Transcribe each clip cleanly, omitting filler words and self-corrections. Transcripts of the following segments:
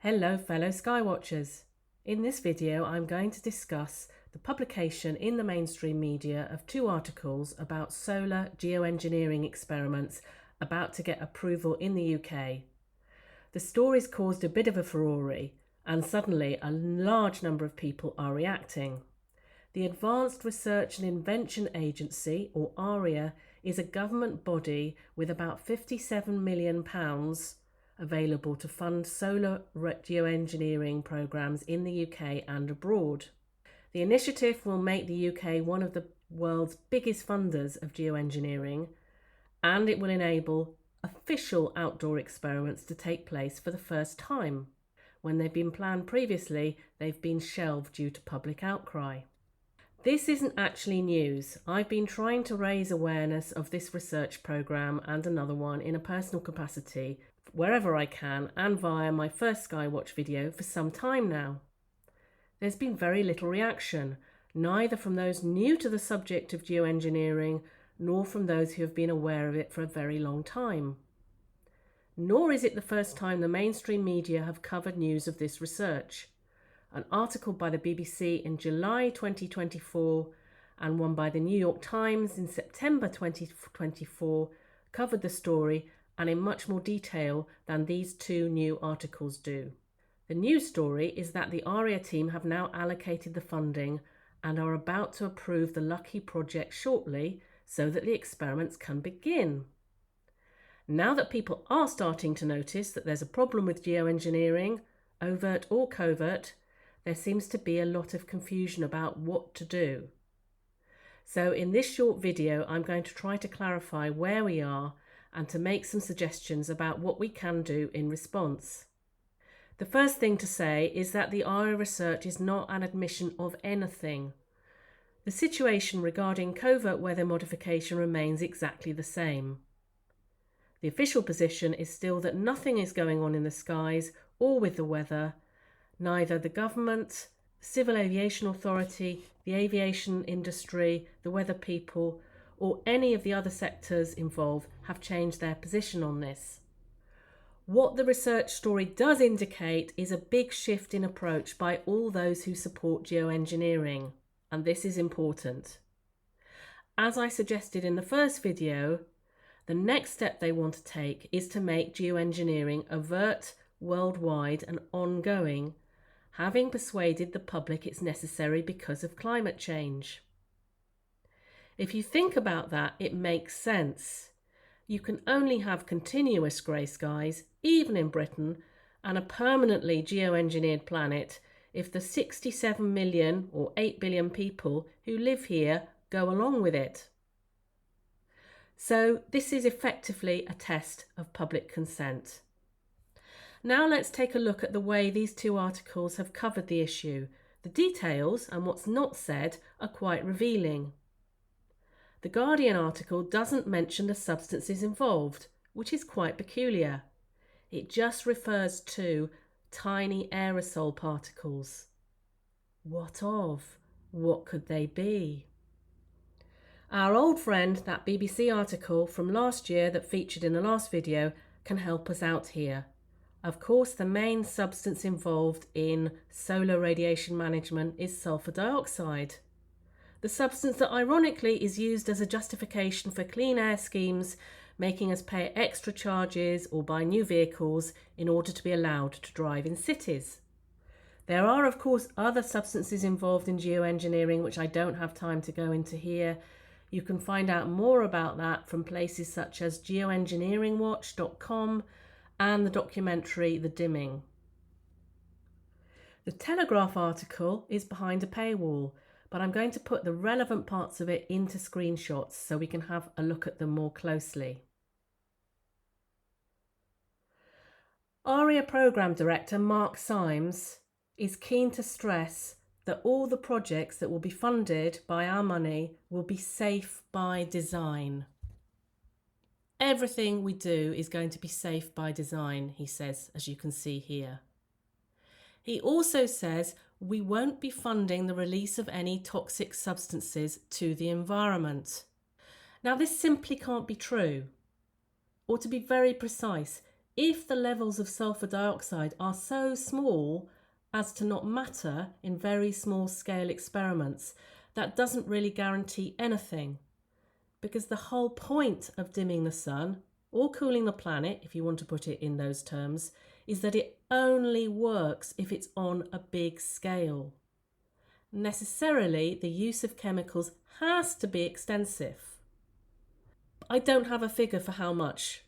Hello fellow Skywatchers. In this video I'm going to discuss the publication in the mainstream media of two articles about solar geoengineering experiments about to get approval in the UK. The stories caused a bit of a furore and suddenly a large number of people are reacting. The Advanced Research and Invention Agency, or ARIA, is a government body with about £57 million available to fund solar geoengineering programmes in the UK and abroad. The initiative will make the UK one of the world's biggest funders of geoengineering, and it will enable official outdoor experiments to take place for the first time. When they've been planned previously, they've been shelved due to public outcry. This isn't actually news. I've been trying to raise awareness of this research programme and another one in a personal capacity wherever I can and via my first Skywatch video for some time now. There's been very little reaction, neither from those new to the subject of geoengineering nor from those who have been aware of it for a very long time. Nor is it the first time the mainstream media have covered news of this research. An article by the BBC in July 2024 and one by the New York Times in September 2024 covered the story and in much more detail than these two new articles do. The news story is that the ARIA team have now allocated the funding and are about to approve the Lucky project shortly so that the experiments can begin. Now that people are starting to notice that there's a problem with geoengineering, overt or covert, there seems to be a lot of confusion about what to do. So in this short video, I'm going to try to clarify where we are and to make some suggestions about what we can do in response. The first thing to say is that the ARIA research is not an admission of anything. The situation regarding covert weather modification remains exactly the same. The official position is still that nothing is going on in the skies or with the weather. Neither the government, the Civil Aviation Authority, the aviation industry, the weather people, or any of the other sectors involved have changed their position on this. What the research story does indicate is a big shift in approach by all those who support geoengineering, and this is important. As I suggested in the first video, the next step they want to take is to make geoengineering overt, worldwide and ongoing, having persuaded the public it's necessary because of climate change. If you think about that, it makes sense. You can only have continuous grey skies, even in Britain, and a permanently geoengineered planet if the 67 million or 8 billion people who live here go along with it. So this is effectively a test of public consent. Now let's take a look at the way these two articles have covered the issue. The details and what's not said are quite revealing. The Guardian article doesn't mention the substances involved, which is quite peculiar. It just refers to tiny aerosol particles. What of? What could they be? Our old friend, that BBC article from last year that featured in the last video, can help us out here. Of course, the main substance involved in solar radiation management is sulfur dioxide. The substance that ironically is used as a justification for clean air schemes, making us pay extra charges or buy new vehicles in order to be allowed to drive in cities. There are of course other substances involved in geoengineering which I don't have time to go into here. You can find out more about that from places such as geoengineeringwatch.com and the documentary The Dimming. The Telegraph article is behind a paywall, but I'm going to put the relevant parts of it into screenshots so we can have a look at them more closely. ARIA Programme Director Mark Symes is keen to stress that all the projects that will be funded by our money will be safe by design. Everything we do is going to be safe by design, he says, as you can see here. He also says we won't be funding the release of any toxic substances to the environment. Now, this simply can't be true. Or to be very precise, if the levels of sulfur dioxide are so small as to not matter in very small scale experiments, that doesn't really guarantee anything, because the whole point of dimming the sun, or cooling the planet, if you want to put it in those terms, is that it only works if it's on a big scale. Necessarily, the use of chemicals has to be extensive. I don't have a figure for how much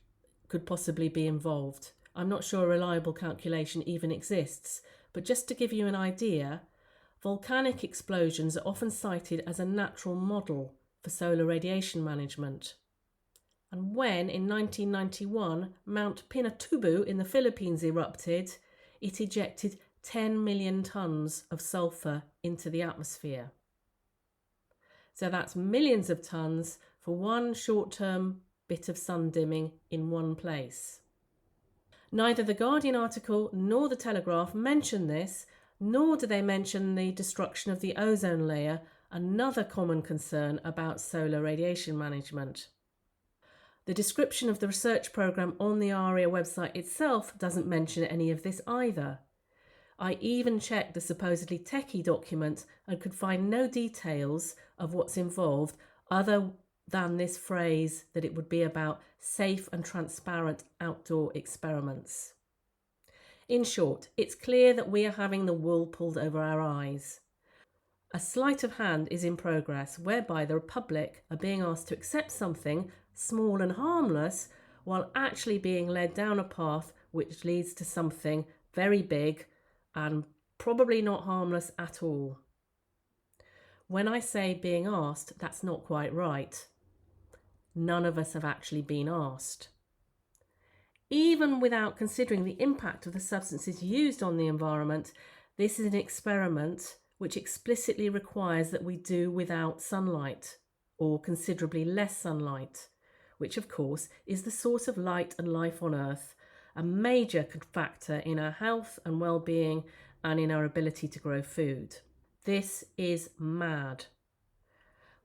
could possibly be involved. I'm not sure a reliable calculation even exists, but just to give you an idea, volcanic explosions are often cited as a natural model for solar radiation management. And when, in 1991, Mount Pinatubo in the Philippines erupted, it ejected 10 million tonnes of sulfur into the atmosphere. So that's millions of tonnes for one short-term bit of sun dimming in one place. Neither the Guardian article nor the Telegraph mention this, nor do they mention the destruction of the ozone layer, another common concern about solar radiation management. The description of the research programme on the ARIA website itself doesn't mention any of this either. I even checked the supposedly techie document and could find no details of what's involved other than this phrase that it would be about safe and transparent outdoor experiments. In short, it's clear that we are having the wool pulled over our eyes. A sleight of hand is in progress whereby the public are being asked to accept something small and harmless while actually being led down a path which leads to something very big and probably not harmless at all. When I say being asked, that's not quite right. None of us have actually been asked. Even without considering the impact of the substances used on the environment, this is an experiment which explicitly requires that we do without sunlight, or considerably less sunlight, which of course is the source of light and life on Earth, a major factor in our health and well-being and in our ability to grow food. This is mad.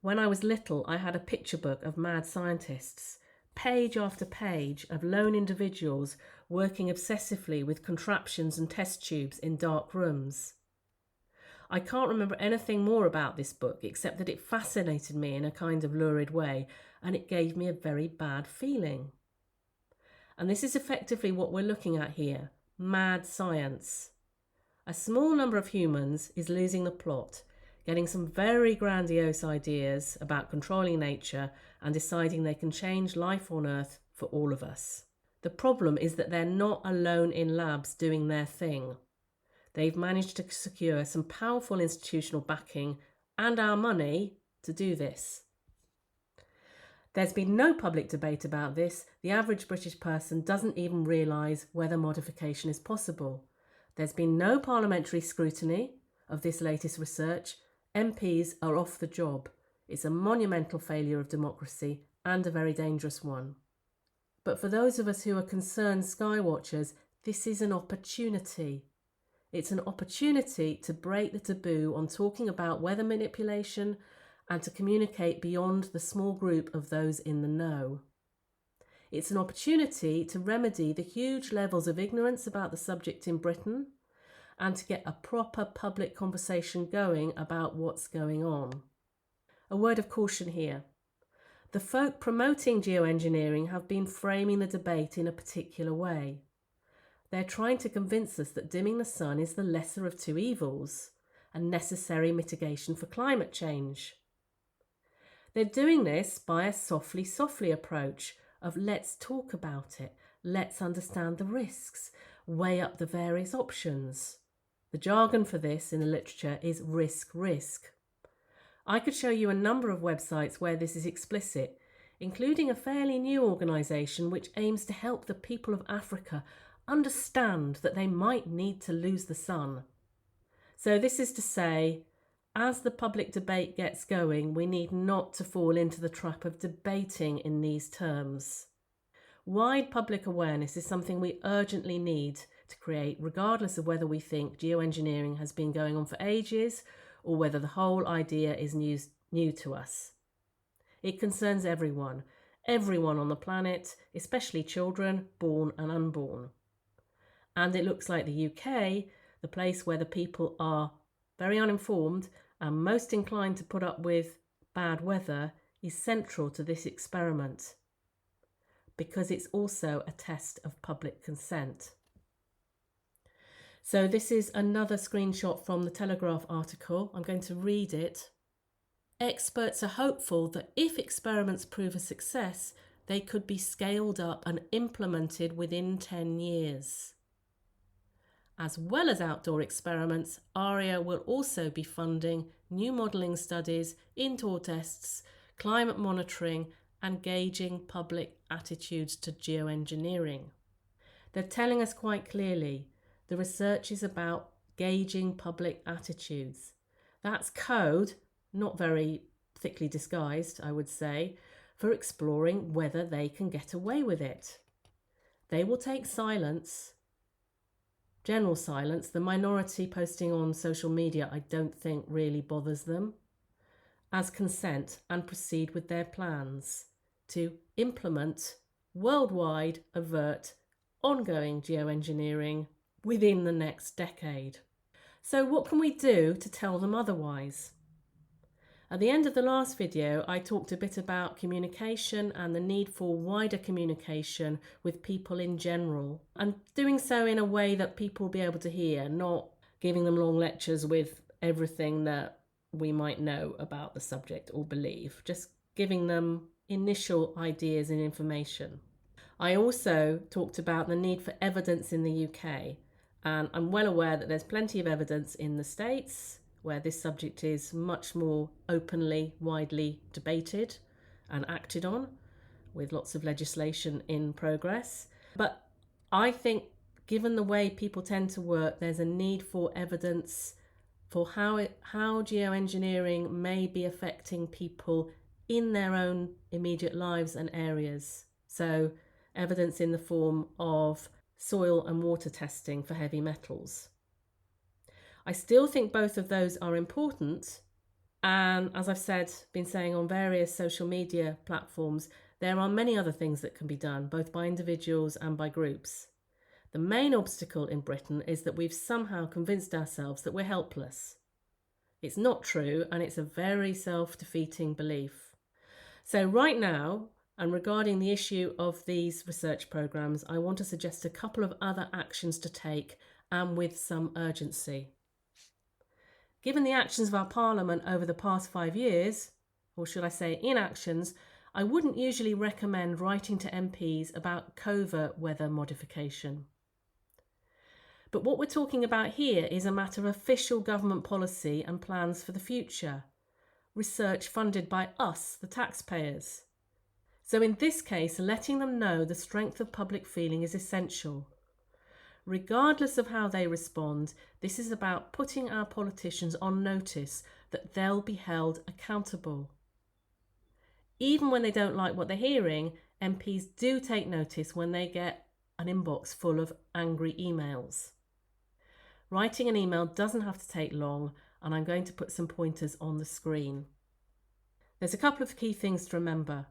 When I was little, I had a picture book of mad scientists, page after page of lone individuals working obsessively with contraptions and test tubes in dark rooms. I can't remember anything more about this book except that it fascinated me in a kind of lurid way, and it gave me a very bad feeling. And this is effectively what we're looking at here, mad science. A small number of humans is losing the plot, getting some very grandiose ideas about controlling nature and deciding they can change life on Earth for all of us. The problem is that they're not alone in labs doing their thing. They've managed to secure some powerful institutional backing and our money to do this. There's been no public debate about this. The average British person doesn't even realise whether modification is possible. There's been no parliamentary scrutiny of this latest research. MPs are off the job. It's a monumental failure of democracy and a very dangerous one. But for those of us who are concerned Skywatchers, this is an opportunity. It's an opportunity to break the taboo on talking about weather manipulation and to communicate beyond the small group of those in the know. It's an opportunity to remedy the huge levels of ignorance about the subject in Britain and to get a proper public conversation going about what's going on. A word of caution here. The folk promoting geoengineering have been framing the debate in a particular way. They're trying to convince us that dimming the sun is the lesser of two evils, a necessary mitigation for climate change. They're doing this by a softly approach of let's talk about it, let's understand the risks, weigh up the various options. The jargon for this in the literature is risk. I could show you a number of websites where this is explicit, including a fairly new organisation which aims to help the people of Africa understand that they might need to lose the sun. So this is to say, as the public debate gets going, we need not to fall into the trap of debating in these terms. Wide public awareness is something we urgently need to create, regardless of whether we think geoengineering has been going on for ages or whether the whole idea is new to us. It concerns everyone, everyone on the planet, especially children, born and unborn. And it looks like the UK, the place where the people are very uninformed and most inclined to put up with bad weather, is central to this experiment, because it's also a test of public consent. So this is another screenshot from the Telegraph article. I'm going to read it. Experts are hopeful that if experiments prove a success, they could be scaled up and implemented within 10 years. As well as outdoor experiments, ARIA will also be funding new modelling studies, indoor tests, climate monitoring and gauging public attitudes to geoengineering. They're telling us quite clearly the research is about gauging public attitudes. That's code, not very thickly disguised, I would say, for exploring whether they can get away with it. They will take silence, general silence. The minority posting on social media, I don't think really bothers them, as consent and proceed with their plans to implement worldwide, overt, ongoing geoengineering within the next decade. So what can we do to tell them otherwise? At the end of the last video, I talked a bit about communication and the need for wider communication with people in general, and doing so in a way that people will be able to hear, not giving them long lectures with everything that we might know about the subject or believe, just giving them initial ideas and information. I also talked about the need for evidence in the UK, and I'm well aware that there's plenty of evidence in the States where this subject is much more openly, widely debated and acted on, with lots of legislation in progress. But I think, given the way people tend to work, there's a need for evidence for how geoengineering may be affecting people in their own immediate lives and areas. So evidence in the form of soil and water testing for heavy metals. I still think both of those are important, and as I've been saying on various social media platforms, there are many other things that can be done, both by individuals and by groups. The main obstacle in Britain is that we've somehow convinced ourselves that we're helpless. It's not true, and it's a very self-defeating belief. So right now, and regarding the issue of these research programmes, I want to suggest a couple of other actions to take, and with some urgency. Given the actions of our Parliament over the past 5 years, or should I say inactions, I wouldn't usually recommend writing to MPs about covert weather modification. But what we're talking about here is a matter of official government policy and plans for the future, research funded by us, the taxpayers. So in this case, letting them know the strength of public feeling is essential. Regardless of how they respond, this is about putting our politicians on notice that they'll be held accountable. Even when they don't like what they're hearing, MPs do take notice when they get an inbox full of angry emails. Writing an email doesn't have to take long, and I'm going to put some pointers on the screen. There's a couple of key things to remember.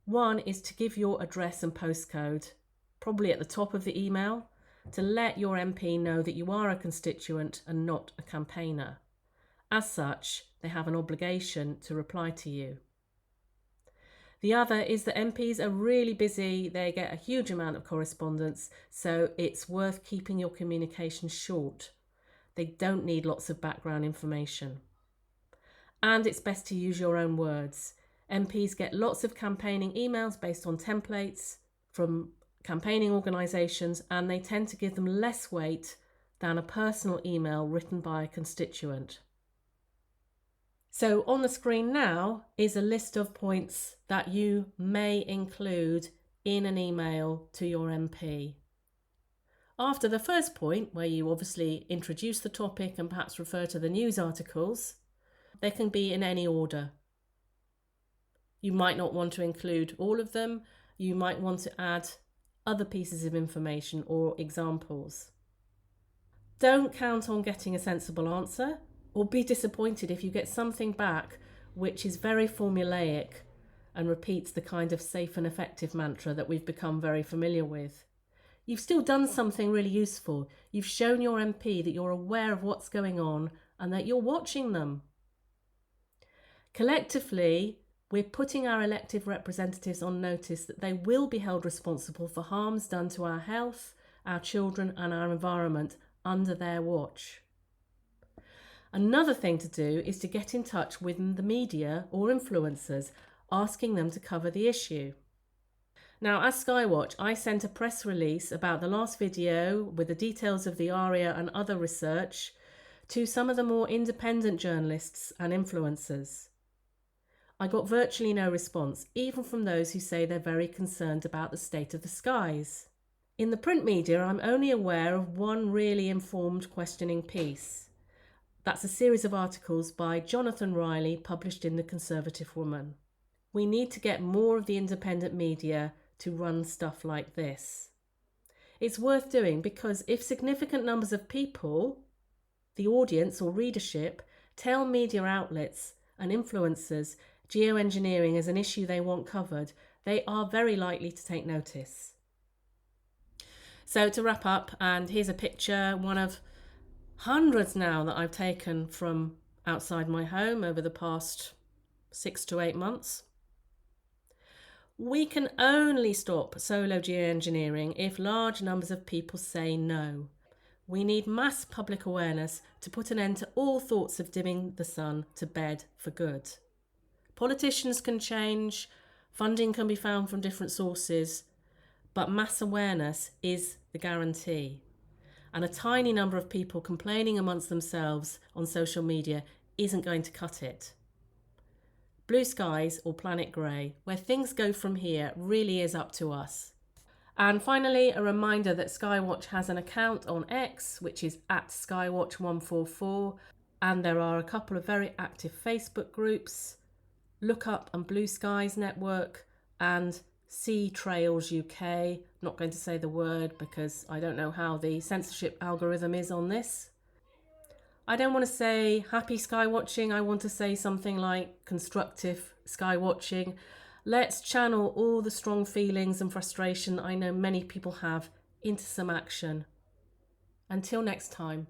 One is to give your address and postcode, probably at the top of the email, to let your MP know that you are a constituent and not a campaigner. As such, they have an obligation to reply to you. The other is that MPs are really busy, they get a huge amount of correspondence, so it's worth keeping your communication short. They don't need lots of background information. And it's best to use your own words. MPs get lots of campaigning emails based on templates from campaigning organisations, and they tend to give them less weight than a personal email written by a constituent. So on the screen now is a list of points that you may include in an email to your MP. After the first point, where you obviously introduce the topic and perhaps refer to the news articles, they can be in any order. You might not want to include all of them. You might want to add other pieces of information or examples. Don't count on getting a sensible answer, or be disappointed if you get something back which is very formulaic and repeats the kind of safe and effective mantra that we've become very familiar with. You've still done something really useful. You've shown your MP that you're aware of what's going on and that you're watching them. Collectively, we're putting our elected representatives on notice that they will be held responsible for harms done to our health, our children and our environment under their watch. Another thing to do is to get in touch with the media or influencers, asking them to cover the issue. Now, as Skywatch, I sent a press release about the last video with the details of the ARIA and other research to some of the more independent journalists and influencers. I got virtually no response, even from those who say they're very concerned about the state of the skies. In the print media, I'm only aware of one really informed questioning piece. That's a series of articles by Jonathan Riley published in The Conservative Woman. We need to get more of the independent media to run stuff like this. It's worth doing because if significant numbers of people, the audience or readership, tell media outlets and influencers geoengineering is an issue they want covered, they are very likely to take notice. So to wrap up, and here's a picture, one of hundreds now that I've taken from outside my home over the past 6 to 8 months. We can only stop solar geoengineering if large numbers of people say no. We need mass public awareness to put an end to all thoughts of dimming the sun to bed for good. Politicians can change, funding can be found from different sources, but mass awareness is the guarantee. And a tiny number of people complaining amongst themselves on social media isn't going to cut it. Blue skies or planet grey, where things go from here really is up to us. And finally, a reminder that Skywatch has an account on X, which is at Skywatch144, and there are a couple of very active Facebook groups, Look Up and Blue Skies Network and Sea Trails UK. Not going to say the word because I don't know how the censorship algorithm is on this. I don't want to say happy skywatching, I want to say something like constructive skywatching. Let's channel all the strong feelings and frustration that I know many people have into some action. Until next time.